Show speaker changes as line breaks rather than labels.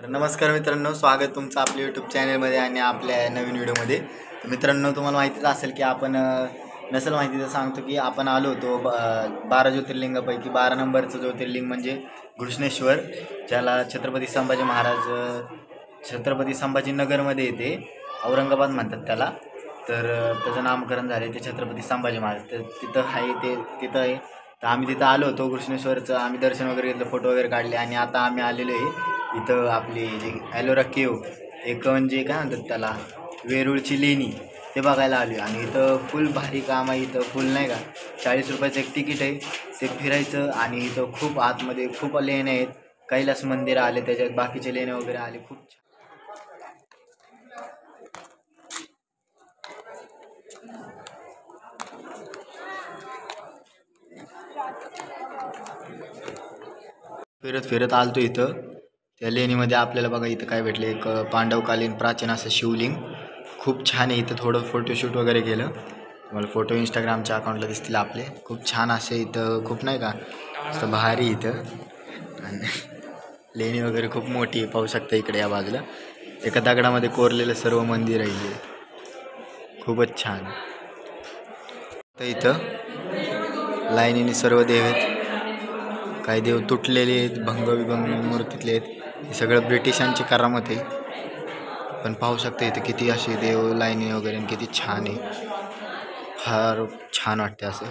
तर नमस्कार मित्रांनो, स्वागत तुमचं आपल्या यूट्यूब चॅनलमध्ये आणि आपल्या नवीन व्हिडिओमध्ये. तर मित्रांनो, तुम्हाला माहितीच असेल की आपण नसेल माहिती तर सांगतो की आपण आलो होतो 12 ज्योतिर्लिंगापैकी 12 नंबरचं ज्योतिर्लिंग म्हणजे घृष्णेश्वर, ज्याला छत्रपती संभाजीनगरमध्ये येते, औरंगाबाद म्हणतात त्याला. तर त्याचं नामकरण झाले ते छत्रपती संभाजी महाराज. तर तिथं आहे ते तिथं आहे. तर आम्ही तिथं आलो होतो घृष्णेश्वरचं, आम्ही दर्शन वगैरे घेतलं, फोटो वगैरे काढले आणि आता आम्ही आलेलो आहे इथं आपली जी ॲलोरा केव, एक म्हणजे काय म्हणतात त्याला, वेरूळची लेणी, ते बघायला आलो. आणि इथं फुल भारी काम आहे. इथं फुल नाही का, 40 रुपयाचं एक तिकीट आहे, ते फिरायचं. आणि इथं खूप आतमध्ये खूप लेण्या आहेत, कैलास मंदिर आले, त्याच्यात बाकीचे लेणे वगैरे आले, खूप फिरत फिरत आलतो इथं. त्या लेणीमध्ये आपल्याला बघा इथं काय भेटले, एक पांडवकालीन प्राचीन असं शिवलिंग, खूप छान आहे. इथं थोडं फोटोशूट वगैरे केलं, तुम्हाला फोटो इंस्टाग्रामच्या अकाउंटला दिसतील आपले. खूप छान असे इथं, खूप नाही का असं भारी इथं. आणि लेणी वगैरे खूप मोठी आहे, पाहू शकता इकडे या बाजूला एका दगडामध्ये कोरलेलं सर्व मंदिर आहे हे. खूपच छान. तर इथं लाईनीने सर्व देव आहेत, काही देव तुटलेले आहेत, भंग विभंग मूर्तीतले आहेत. हे सगळं ब्रिटिशांची करामत आहे. पण पाहू शकता इथे किती असे देव लाईनी वगैरे, किती छान आहे, फार छान वाटते असं.